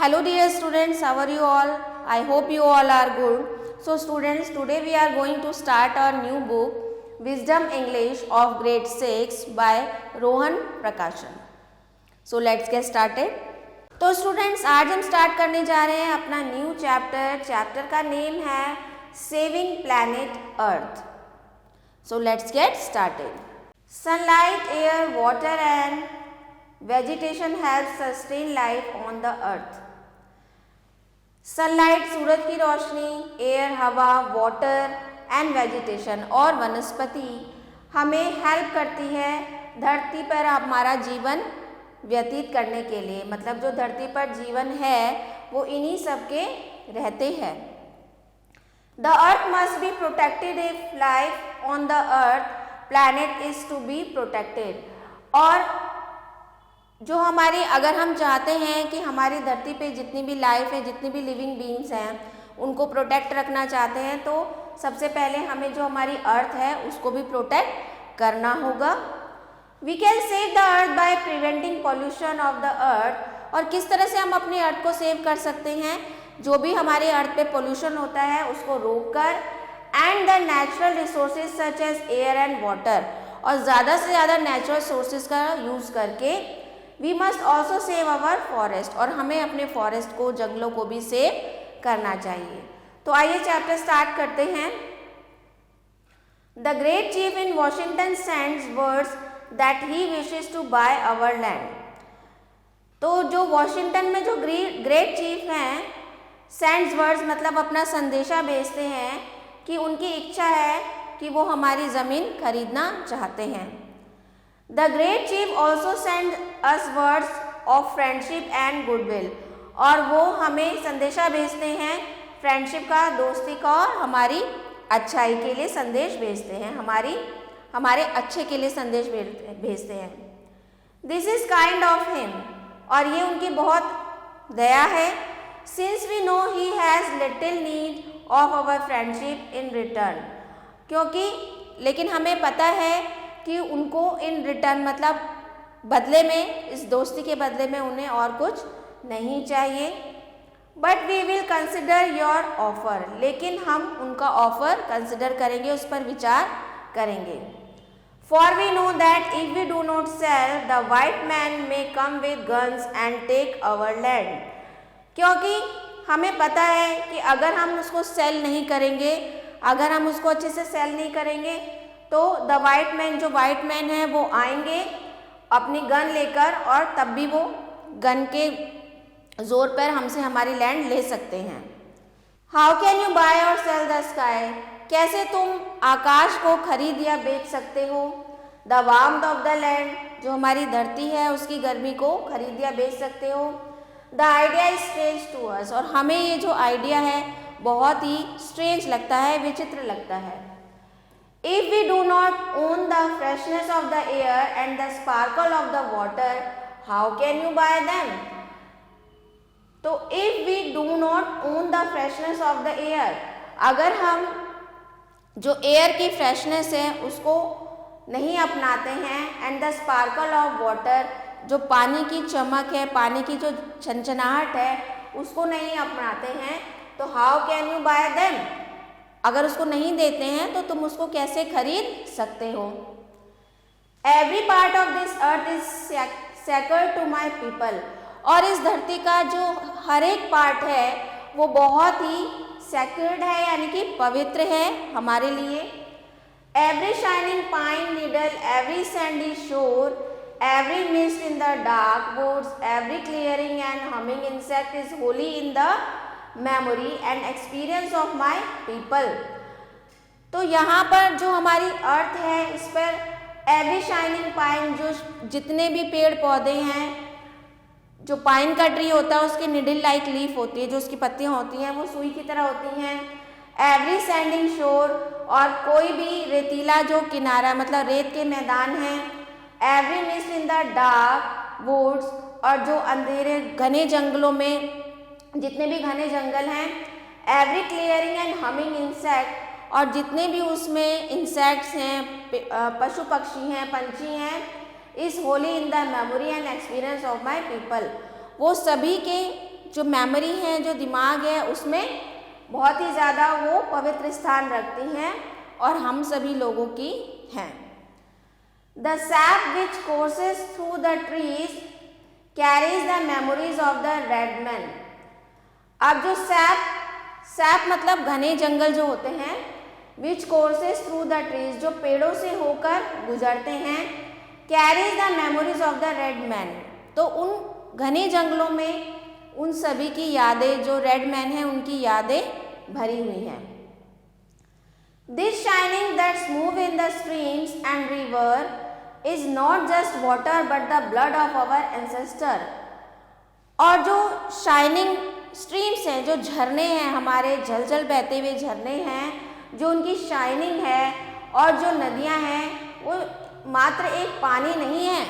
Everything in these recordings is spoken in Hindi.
Hello dear students, how are you all? I hope you all are good. So students, today we are going to start our new book Wisdom English of grade 6 by Rohan Prakashan. So let's get started. तो स्टूडेंट्स आज हम स्टार्ट करने जा रहे हैं अपना न्यू चैप्टर का नेम है saving planet earth. So let's get started. Sunlight, air, water and vegetation help sustain life on the earth. Sunlight सूरज की रोशनी, एयर हवा, वाटर एंड वेजिटेशन और वनस्पति हमें हेल्प करती है धरती पर हमारा जीवन व्यतीत करने के लिए. मतलब जो धरती पर जीवन है वो इन्हीं सब के रहते हैं. The earth must be protected if life on the earth planet is to be protected. और जो हमारी अगर हम चाहते हैं कि हमारी धरती पे जितनी भी लाइफ है, जितनी भी लिविंग बीइंग्स हैं, उनको प्रोटेक्ट रखना चाहते हैं तो सबसे पहले हमें जो हमारी अर्थ है उसको भी प्रोटेक्ट करना होगा. We can save the earth by preventing pollution of the earth. और किस तरह से हम अपनी अर्थ को सेव कर सकते हैं? जो भी हमारे अर्थ पे पोल्यूशन होता है उसको रोककर, and the natural resources such as air and water. और ज़्यादा से ज़्यादा नेचुरल सोर्सेज का यूज़ करके we must also save our forest. और हमें अपने फॉरेस्ट को, जंगलों को भी सेव करना चाहिए. तो आइए चैप्टर स्टार्ट करते हैं. The great chief in Washington sends words that he wishes to buy our land. तो जो वॉशिंगटन में जो ग्रेट चीफ हैं, सेंड्स वर्ड्स मतलब अपना संदेशा भेजते हैं कि उनकी इच्छा है कि वो हमारी ज़मीन खरीदना चाहते हैं. The great chief also send us words of friendship and goodwill. और वो हमें संदेशा भेजते हैं फ्रेंडशिप का, दोस्ती का और हमारी अच्छाई के लिए संदेश भेजते हैं, हमारे अच्छे के लिए संदेश भेजते हैं. This is kind of him. और ये उनकी बहुत दया है. Since we know he has little need of our friendship in return. क्योंकि लेकिन हमें पता है कि उनको इन रिटर्न मतलब बदले में, इस दोस्ती के बदले में उन्हें और कुछ नहीं चाहिए. But we will consider your offer. लेकिन हम उनका ऑफर कंसिडर करेंगे, उस पर विचार करेंगे. For we know that if we do not sell the white man may come with guns and take our land. क्योंकि हमें पता है कि अगर हम उसको सेल नहीं करेंगे, अगर हम उसको अच्छे से सेल नहीं करेंगे तो द वाइट मैन, जो वाइट मैन है वो आएंगे अपनी गन लेकर और तब भी वो गन के जोर पर हमसे हमारी लैंड ले सकते हैं. हाउ कैन यू बाय और सेल द स्काई. कैसे तुम आकाश को खरीद या बेच सकते हो? The warmth of the land, जो हमारी धरती है उसकी गर्मी को खरीद या बेच सकते हो. The idea is strange to us. और हमें ये जो आइडिया है बहुत ही स्ट्रेंज लगता है, विचित्र लगता है. If we do not own the freshness of the air and the sparkle of the water, how can you buy them? तो if we do not own the freshness of the air, अगर हम जो एयर की फ्रेशनेस है उसको नहीं अपनाते हैं, and the sparkle of water, जो पानी की चमक है, पानी की जो छनछनाहट है उसको नहीं अपनाते हैं, तो how can you buy them? अगर उसको नहीं देते हैं तो तुम उसको कैसे खरीद सकते हो? Every part of this earth is sacred to my people. और इस धरती का जो हर एक पार्ट है वो बहुत ही सैक्रेड है, यानी कि पवित्र है हमारे लिए. Every shining pine needle, every sandy shore, every mist in the dark woods, every clearing and humming insect is holy in the memory and experience of my people. तो यहाँ पर जो हमारी अर्थ है इस पर एवरी शाइनिंग पाइन, जो जितने भी पेड़ पौधे हैं, जो पाइन का ट्री होता है उसकी निडल लाइक लीफ होती है, जो उसकी पत्तियाँ होती हैं वो सुई की तरह होती हैं. एवरी सैंडिंग शोर, और कोई भी रेतीला जो किनारा मतलब रेत के मैदान हैं. Every mist in the dark woods, और जो अंधेरे घने जंगलों में जितने भी घने जंगल हैं. Every clearing and humming insect, और जितने भी उसमें इंसेक्ट्स हैं, पशु पक्षी हैं, पंछी हैं, is holy in the memory and experience of my people. वो सभी के जो मेमोरी है, जो दिमाग है, उसमें बहुत ही ज़्यादा वो पवित्र स्थान रखती हैं और हम सभी लोगों की हैं। The sap which courses through the trees carries the memories of the red men. अब जो सैप मतलब घने जंगल जो होते हैं, which courses through the trees, जो पेड़ों से होकर गुजरते हैं, carries the memories of the red men, तो उन घने जंगलों में उन सभी की यादें, जो रेड मैन हैं उनकी यादें भरी हुई हैं। This shining that move in the streams and river is not just water but the blood of our ancestor. और जो शाइनिंग स्ट्रीम्स हैं, जो झरने हैं, हमारे जल जल बहते हुए झरने हैं, जो उनकी शाइनिंग है, और जो नदियां हैं वो मात्र एक पानी नहीं है,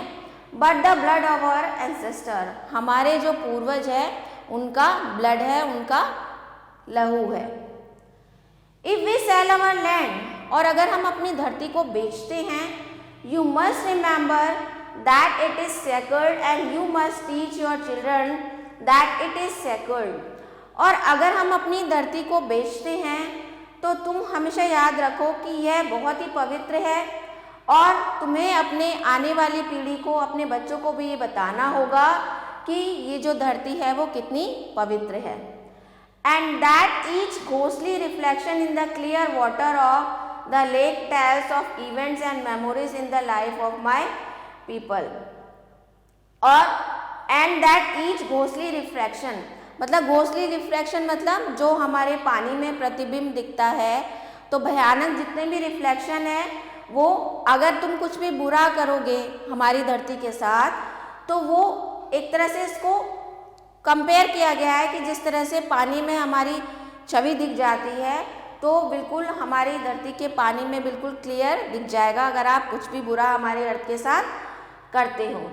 but the blood of our ancestor, हमारे जो पूर्वज है उनका ब्लड है, उनका लहू है। If we sell our land, और अगर हम अपनी धरती को बेचते हैं, you must remember that it is sacred and you must teach your children that it is sacred. और अगर हम अपनी धरती को बेचते हैं तो तुम हमेशा याद रखो कि यह बहुत ही पवित्र है, और तुम्हें अपने आने वाली पीढ़ी को, अपने बच्चों को भी ये बताना होगा कि ये जो धरती है वो कितनी पवित्र है। And that each ghostly reflection in the clear water of the lake tells of events and memories in the life of my people. और and that each ghostly reflection मतलब घोस्टली रिफ्लेक्शन मतलब जो हमारे पानी में प्रतिबिंब दिखता है, तो भयानक जितने भी रिफ्लेक्शन है वो, अगर तुम कुछ भी बुरा करोगे हमारी धरती के साथ, तो वो एक तरह से इसको कंपेयर किया गया है कि जिस तरह से पानी में हमारी छवि दिख जाती है, तो बिल्कुल हमारी धरती के पानी में बिल्कुल क्लियर दिख जाएगा अगर आप कुछ भी बुरा हमारे अर्थ के साथ करते हो।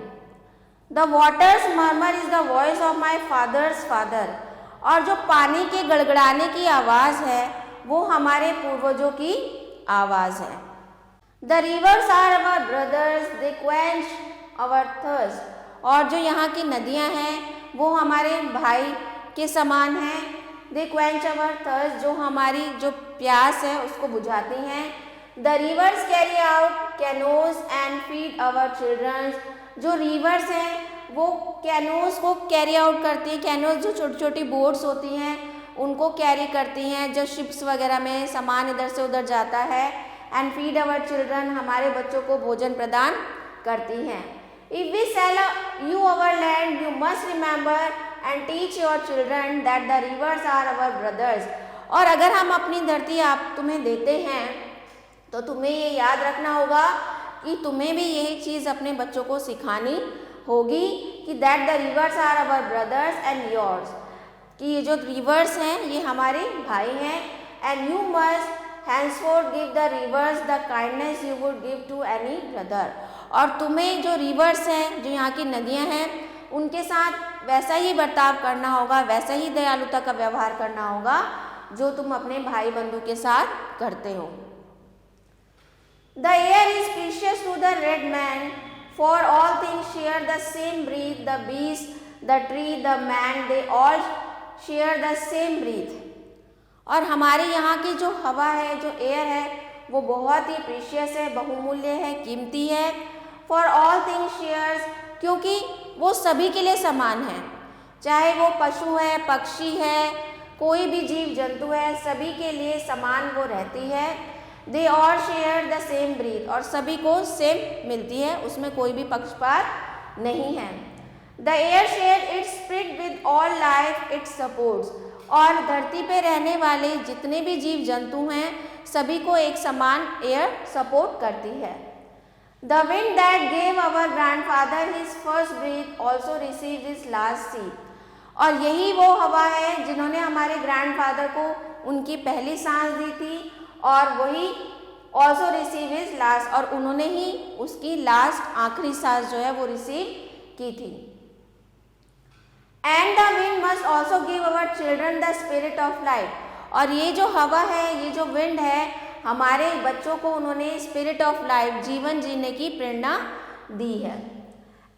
The waters murmur is the voice of my father's father, और जो पानी के गड़गड़ाने की आवाज़ है वो हमारे पूर्वजों की आवाज़ है। The rivers are our brothers they quench our thirst, और जो यहाँ की नदियाँ हैं वो हमारे भाई के समान हैं। दे क्वेंच अवर थर्स्ट, जो हमारी जो प्यास है उसको बुझाती हैं। The rivers carry out canoes and feed our childrens, जो रिवर्स हैं वो कैनोज को कैरी आउट करती हैं। कैनोज जो छोटी छोटी बोट्स होती हैं उनको कैरी करती हैं, जो शिप्स वगैरह में सामान इधर से उधर जाता है। एंड फीड अवर चिल्ड्रन, हमारे बच्चों को भोजन प्रदान करती हैं। If we sell you our land you must remember and teach your children that the rivers are our brothers, और अगर हम अपनी धरती आप तुम्हें देते हैं तो तुम्हें ये याद रखना होगा कि तुम्हें भी यही चीज़ अपने बच्चों को सिखानी होगी कि that the rivers are our brothers and yours, कि ये जो रिवर्स हैं ये हमारे भाई हैं। And you must henceforth give the rivers the kindness you would give to any brother, और तुम्हें जो रिवर्स हैं, जो यहाँ की नदियाँ हैं, उनके साथ वैसा ही बर्ताव करना होगा, वैसा ही दयालुता का व्यवहार करना होगा जो तुम अपने भाई बंधु के साथ करते हो। The air is precious to the red man, for all things share the same breath, the beast, the tree, the man, they all share the same breath। और हमारे यहाँ की जो हवा है, जो एयर है, वो बहुत ही प्रीशियस है, बहुमूल्य है, कीमती है। फॉर ऑल थिंग्स शेयर्स, क्योंकि वो सभी के लिए समान है, चाहे वो पशु है, पक्षी है, कोई भी जीव जंतु है, सभी के लिए समान वो रहती है। They all share the same breath, और सभी को सेम मिलती है, उसमें कोई भी पक्षपात नहीं है। The air share its spirit with all life it supports, और धरती पे रहने वाले जितने भी जीव जंतु हैं सभी को एक समान एयर सपोर्ट करती है। The wind that gave our grandfather his first breath also received his last seat, और यही वो हवा है जिन्होंने हमारे ग्रैंडफादर को उनकी पहली सांस दी थी, और वही ऑल्सो रिसीव हिज लास्ट, और उन्होंने ही उसकी लास्ट आखिरी सांस जो है वो रिसीव की थी। And the wind must also give our children the spirit of life, और ये जो हवा है, ये जो विंड है, हमारे बच्चों को उन्होंने स्पिरिट ऑफ लाइफ, जीवन जीने की प्रेरणा दी है।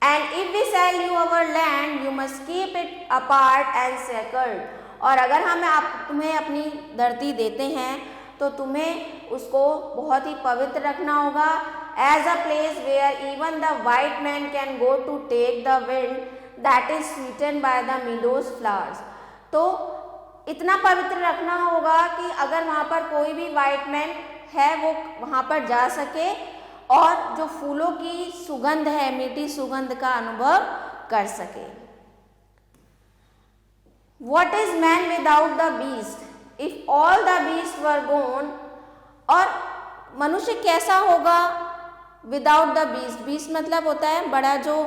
And if we sell you our land you must keep it apart and sacred. और अगर हम तुम्हें अपनी धरती देते हैं तो तुम्हें उसको बहुत ही पवित्र रखना होगा, as a place where even the white man can go to take the wind that is sweeten by the meadows flowers. तो इतना पवित्र रखना होगा कि अगर वहाँ पर कोई भी वाइट मैन है वो वहाँ पर जा सके और जो फूलों की सुगंध है, मीठी सुगंध का अनुभव कर सके। What is man without the beast? If all the beasts were gone, और मनुष्य कैसा होगा विदाउट द बीस्ट। बीस्ट मतलब होता है बड़ा जो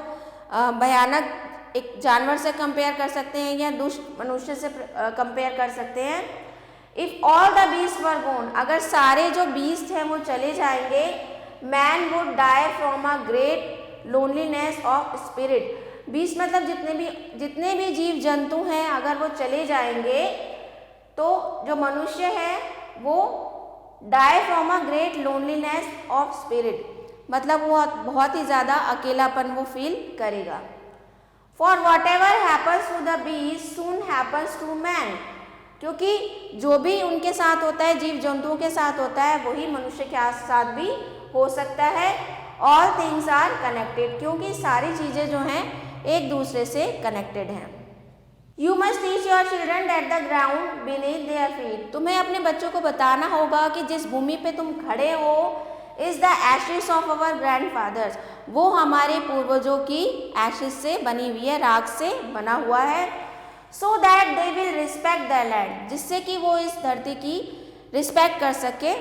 भयानक एक जानवर से कंपेयर कर सकते हैं या दुष्ट मनुष्य से कंपेयर कर सकते हैं। If all the beast were gone, अगर सारे जो बीस्ट हैं वो चले जाएंगे, man would die from a great loneliness of spirit. Beast मतलब जितने भी जीव जंतु हैं अगर वो चले जाएंगे तो जो मनुष्य है वो die from a great loneliness of spirit, मतलब वो बहुत ही ज़्यादा अकेलापन वो फील करेगा। For whatever happens to the beast soon happens to man, क्योंकि जो भी उनके साथ होता है, जीव जंतुओं के साथ होता है, वही मनुष्य के साथ भी हो सकता है। ऑल थिंग्स आर कनेक्टेड, क्योंकि सारी चीज़ें जो हैं एक दूसरे से कनेक्टेड हैं। You must teach your children that the ground beneath their feet, तुम्हें अपने बच्चों को बताना होगा कि जिस भूमि पे तुम खड़े हो is the ashes of our grandfathers, वो हमारे पूर्वजों की एशेस से बनी हुई है, राख से बना हुआ है। So that they will respect the land, जिससे कि वो इस धरती की रिस्पेक्ट कर सके।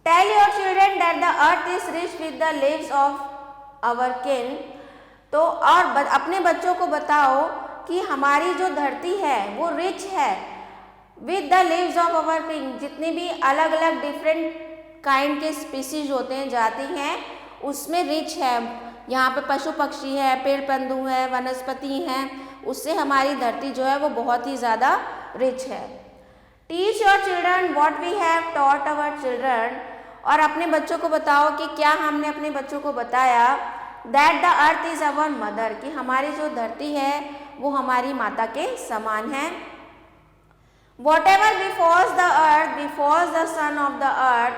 Tell your children that the earth is rich with the lives of our kin, तो और अपने बच्चों को बताओ कि हमारी जो धरती है वो रिच है with the lives of our king, जितने भी अलग अलग डिफरेंट काइंड के स्पीसीज होते हैं, जाति हैं, उसमें रिच है। यहाँ पे पशु पक्षी है, पेड़ पौधे हैं, वनस्पति हैं, उससे हमारी धरती जो है वो बहुत ही ज़्यादा रिच है। Teach your children what we have taught our children, और अपने बच्चों को बताओ कि क्या हमने अपने बच्चों को बताया। That the earth is our mother, कि हमारी जो धरती है वो हमारी माता के समान है। Whatever befalls the earth befalls the son of the earth,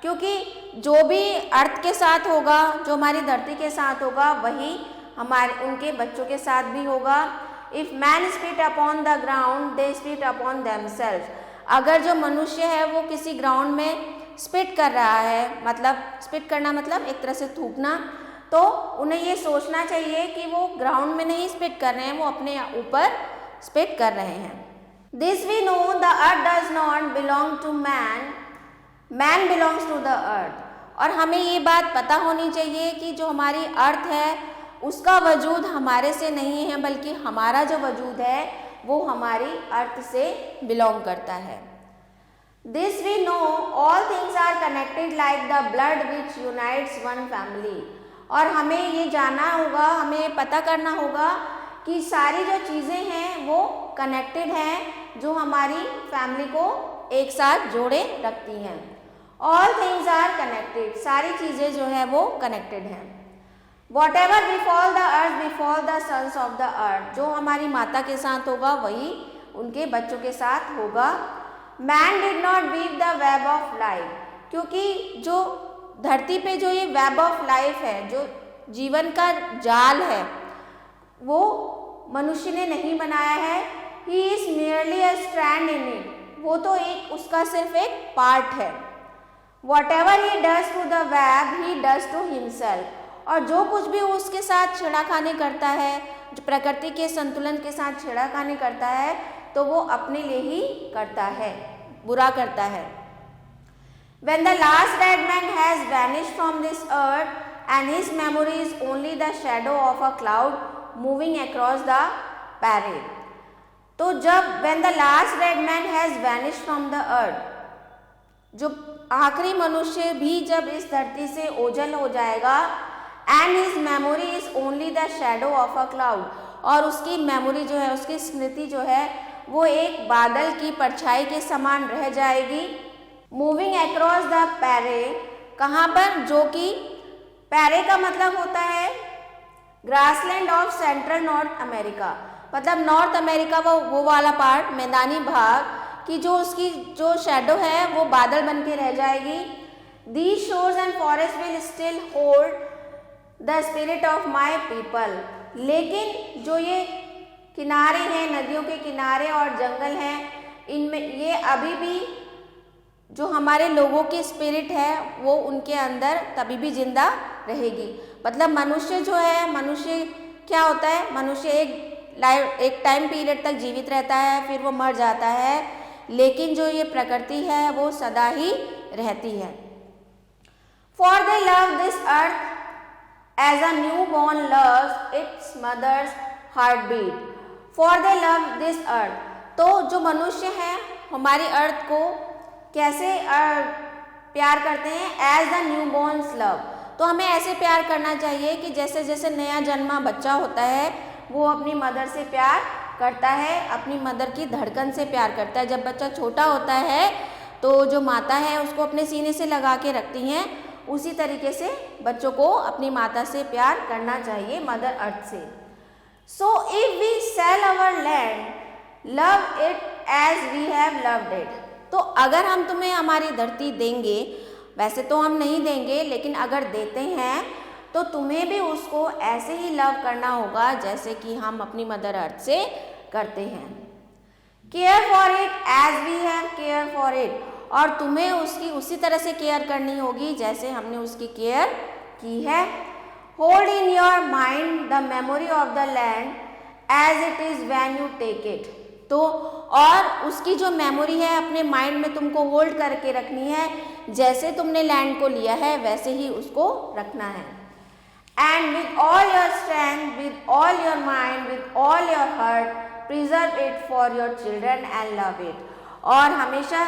क्योंकि जो भी अर्थ के साथ होगा, जो हमारी धरती के साथ होगा, वही हमारे उनके बच्चों के साथ भी होगा। If man spit upon the ground they spit upon themselves, अगर जो मनुष्य है वो किसी ग्राउंड में स्पिट कर रहा है, मतलब स्पिट करना मतलब एक तरह से थूकना, तो उन्हें ये सोचना चाहिए कि वो ग्राउंड में नहीं स्पिट कर रहे हैं, वो अपने ऊपर स्पिट कर रहे हैं। This we know the earth does not belong to man, man belongs to the earth, और हमें ये बात पता होनी चाहिए कि जो हमारी अर्थ है उसका वजूद हमारे से नहीं है, बल्कि हमारा जो वजूद है वो हमारी अर्थ से बिलोंग करता है। This we know all things are connected like the blood which unites one family, और हमें ये जानना होगा, हमें पता करना होगा कि सारी जो चीज़ें हैं वो कनेक्टेड हैं, जो हमारी फैमिली को एक साथ जोड़े रखती हैं। ऑल थिंग्स आर कनेक्टेड, सारी चीज़ें जो है वो कनेक्टेड हैं। Whatever befall the earth befall the sons of the earth, जो हमारी माता के साथ होगा वही उनके बच्चों के साथ होगा। Man did not weave the web of life, क्योंकि जो धरती पे जो ये वेब ऑफ लाइफ है, जो जीवन का जाल है, वो मनुष्य ने नहीं बनाया है। He is merely a strand in it, वो तो एक उसका सिर्फ एक पार्ट है। Whatever he does to the web he does to himself, और जो कुछ भी उसके साथ छेड़खानी करता है, जो प्रकृति के संतुलन के साथ छेड़खानी करता है, तो वो अपने लिए ही करता है, बुरा करता है। When the last dead man has vanished from this earth and his memory is only the shadow of a cloud moving across the parade, तो जब when the last dead man has vanished from the earth, जो आखिरी मनुष्य भी जब इस धरती से ओझल हो जाएगा, and his memory is only the shadow of a cloud, और उसकी मेमोरी जो है, उसकी स्मृति जो है वो एक बादल की परछाई के समान रह जाएगी। मूविंग अक्रॉस द पैरे, कहाँ पर, जो कि पैरे का मतलब होता है grassland of central north America, मतलब नॉर्थ अमेरिका वो वाला पार्ट, मैदानी भाग की जो उसकी जो शेडो है वो बादल बन के रह जाएगी। These shores and forests will still hold the spirit of my people, लेकिन जो ये किनारे हैं, नदियों के किनारे और जंगल हैं, इनमें ये अभी भी जो हमारे लोगों की स्पिरिट है वो उनके अंदर तभी भी जिंदा रहेगी। मतलब मनुष्य जो है, मनुष्य क्या होता है, मनुष्य एक टाइम पीरियड तक जीवित रहता है, फिर वो मर जाता है, लेकिन जो ये प्रकृति है वो सदा ही रहती है। For they love this earth as a newborn loves its mother's heartbeat. For they love this earth. तो जो मनुष्य हैं हमारी अर्थ को कैसे प्यार करते हैं? As the newborns love. तो हमें ऐसे प्यार करना चाहिए कि जैसे जैसे नया जन्मा बच्चा होता है वो अपनी मदर से प्यार करता है, अपनी मदर की धड़कन से प्यार करता है। जब बच्चा छोटा होता है तो जो माता है उसको अपने सीने से लगा के रखती हैं, उसी तरीके से बच्चों को अपनी माता से प्यार करना चाहिए, मदर अर्थ से। So if we sell our land, love it as we have loved it. तो अगर हम तुम्हें हमारी धरती देंगे, वैसे तो हम नहीं देंगे, लेकिन अगर देते हैं तो तुम्हें भी उसको ऐसे ही लव करना होगा जैसे कि हम अपनी मदर अर्थ से करते हैं। Care for it as we have care for it, और तुम्हें उसकी उसी तरह से केयर करनी होगी जैसे हमने उसकी केयर की है। Hold in your mind the memory of the land as it is when you take it. तो और उसकी जो मेमोरी है अपने माइंड में तुमको होल्ड करके रखनी है, जैसे तुमने लैंड को लिया है वैसे ही उसको रखना है। And with all your strength, with all your mind, with all your heart, preserve it for your children and love it. और हमेशा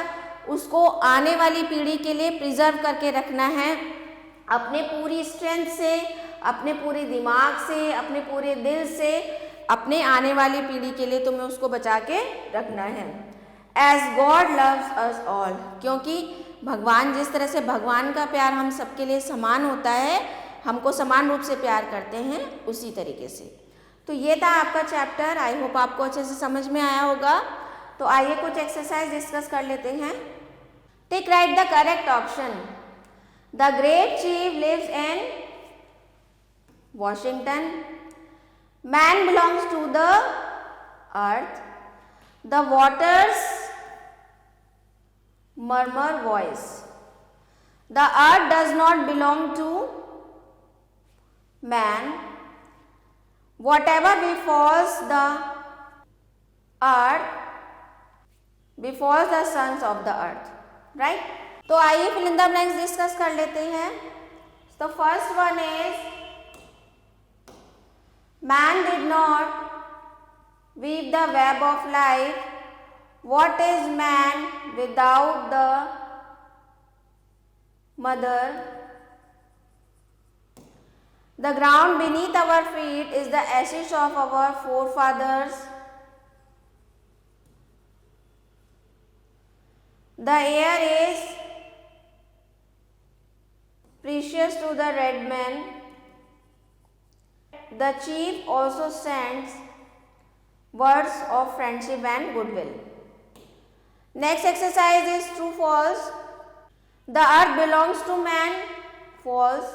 उसको आने वाली पीढ़ी के लिए प्रिजर्व करके रखना है, अपने पूरी स्ट्रेंथ से, अपने पूरे दिमाग से, अपने पूरे दिल से, अपने आने वाली पीढ़ी के लिए तुम्हें उसको बचा के रखना है। As God loves us all, क्योंकि भगवान जिस तरह से भगवान का प्यार हम सबके लिए समान होता है, हमको समान रूप से प्यार करते हैं, उसी तरीके से। तो ये था आपका चैप्टर। आई होप आपको अच्छे से समझ में आया होगा। तो आइए कुछ एक्सरसाइज डिस्कस कर लेते हैं। Tick right the correct option. The great chief lives in Washington. Man belongs to the earth. The waters murmur voice. The earth does not belong to man. Whatever befalls the earth befalls the sons of the earth. Right? तो आइए fill in the blanks discuss कर लेते हैं. So first one is man did not weave the web of life. What is man without the mother? The ground beneath our feet is the ashes of our forefathers. The air is precious to the red man. The chief also sends words of friendship and goodwill. Next exercise is true false. The earth belongs to man. False.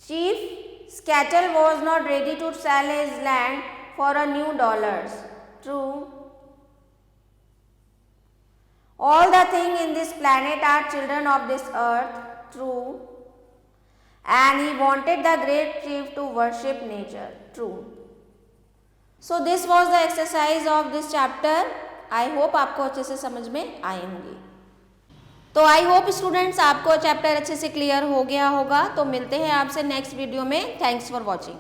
Chief Skettle was not ready to sell his land for a new dollars. True. All the things in this planet are children of this earth. True. And he wanted the great chief to worship nature. True. So this was the exercise of this chapter. I hope आपको अच्छे से समझ में आए होंगे। तो आई होप स्टूडेंट्स आपको चैप्टर अच्छे से क्लियर हो गया होगा। तो मिलते हैं आपसे नेक्स्ट वीडियो में। Thanks for watching.